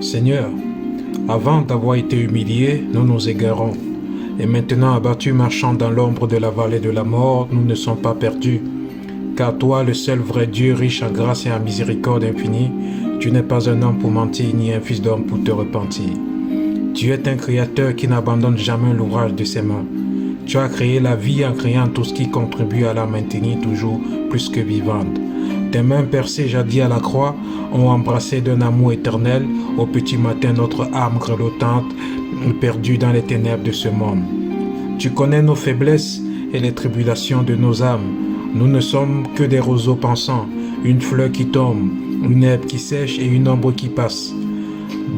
Seigneur, avant d'avoir été humiliés, nous nous égarons. Et maintenant, abattus marchant dans l'ombre de la vallée de la mort, nous ne sommes pas perdus. Car toi, le seul vrai Dieu, riche en grâce et en miséricorde infinie, tu n'es pas un homme pour mentir, ni un fils d'homme pour te repentir. Tu es un créateur qui n'abandonne jamais l'ouvrage de ses mains. Tu as créé la vie en créant tout ce qui contribue à la maintenir toujours plus que vivante. Tes mains percées jadis à la croix ont embrassé d'un amour éternel au petit matin notre âme grelottante, perdue dans les ténèbres de ce monde. Tu connais nos faiblesses et les tribulations de nos âmes. Nous ne sommes que des roseaux pensants, une fleur qui tombe, une herbe qui sèche et une ombre qui passe.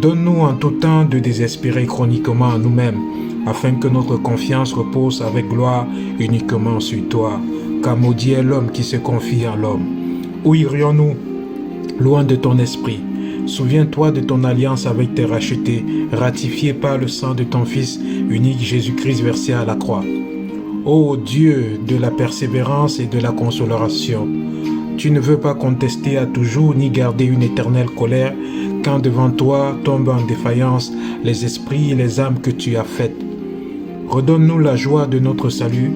Donne-nous en tout temps de désespérer chroniquement en nous-mêmes, afin que notre confiance repose avec gloire uniquement sur toi, car maudit est l'homme qui se confie en l'homme. Où irions-nous, loin de ton esprit? Souviens-toi de ton alliance avec tes rachetés, ratifiée par le sang de ton Fils unique Jésus-Christ versé à la croix. Ô Dieu de la persévérance et de la consolation, tu ne veux pas contester à toujours ni garder une éternelle colère quand devant toi tombent en défaillance les esprits et les âmes que tu as faites. Redonne-nous la joie de notre salut,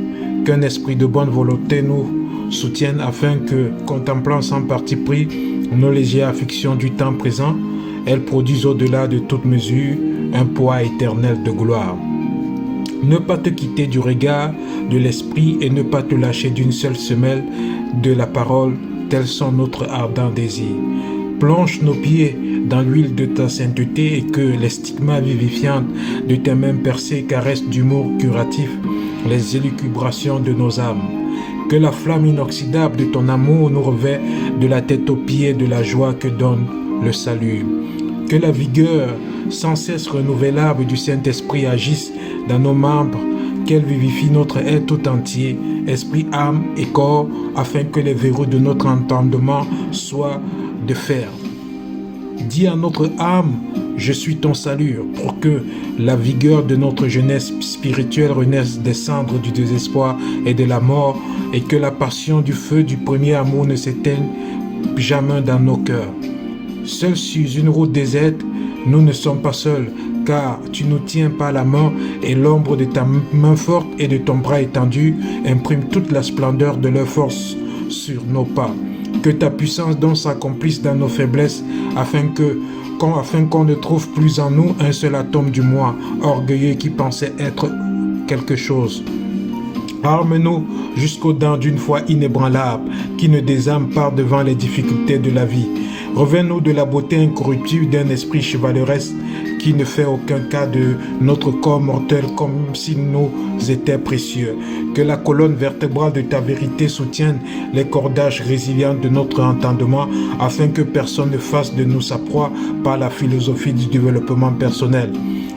qu'un esprit de bonne volonté nous soutienne afin que, contemplant sans parti pris nos légères afflictions du temps présent, elles produisent au-delà de toute mesure un poids éternel de gloire. Ne pas te quitter du regard de l'esprit et ne pas te lâcher d'une seule semelle de la parole, tels sont notre ardent désir. Plonge nos pieds dans l'huile de ta sainteté et que les stigmates vivifiantes de tes mains percées caressent d'humour curatif les élucubrations de nos âmes. Que la flamme inoxydable de ton amour nous revêt de la tête aux pieds de la joie que donne le salut. Que la vigueur sans cesse renouvelable du Saint-Esprit agisse dans nos membres, qu'elle vivifie notre être tout entier, esprit, âme et corps, afin que les verrous de notre entendement soient de fer. Dis à notre âme, je suis ton salut, pour que la vigueur de notre jeunesse spirituelle renaisse des cendres du désespoir et de la mort, et que la passion du feu du premier amour ne s'éteigne jamais dans nos cœurs. Seuls sur une route déserte, nous ne sommes pas seuls, car tu nous tiens par la main et l'ombre de ta main forte et de ton bras étendu imprime toute la splendeur de leur force sur nos pas. Que ta puissance donc s'accomplisse dans nos faiblesses, afin qu'on ne trouve plus en nous un seul atome du moi, orgueilleux qui pensait être quelque chose. Arme-nous jusqu'aux dents d'une foi inébranlable, qui ne désarme pas devant les difficultés de la vie. Reviens-nous de la beauté incorruptible d'un esprit chevaleresque qui ne fait aucun cas de notre corps mortel comme s'il nous était précieux. Que la colonne vertébrale de ta vérité soutienne les cordages résilients de notre entendement afin que personne ne fasse de nous sa proie par la philosophie du développement personnel.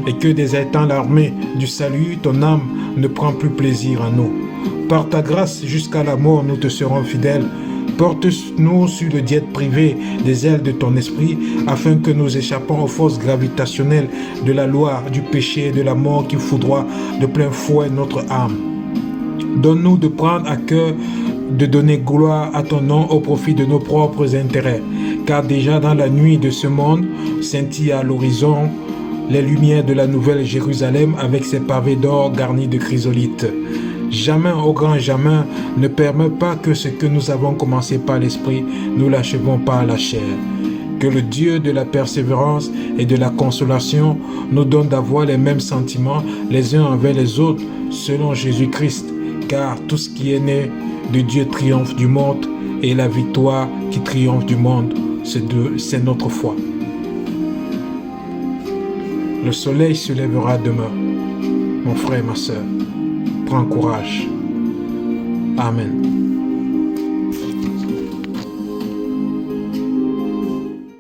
Et que désertant l'armée du salut, ton âme ne prend plus plaisir en nous. Par ta grâce, jusqu'à la mort, nous te serons fidèles. Porte-nous sur le diète privé des ailes de ton esprit, afin que nous échappons aux forces gravitationnelles de la loi, du péché et de la mort qui foudroient de plein fouet notre âme. Donne-nous de prendre à cœur de donner gloire à ton nom au profit de nos propres intérêts, car déjà dans la nuit de ce monde scintillent à l'horizon les lumières de la nouvelle Jérusalem avec ses pavés d'or garnis de chrysolites. Jamais, au grand jamais, ne permet pas que ce que nous avons commencé par l'esprit, nous l'achevons par la chair. Que le Dieu de la persévérance et de la consolation nous donne d'avoir les mêmes sentiments les uns envers les autres selon Jésus-Christ, car tout ce qui est né de Dieu triomphe du monde et la victoire qui triomphe du monde, c'est notre foi. Le soleil se lèvera demain, mon frère et ma sœur. Prends courage. Amen.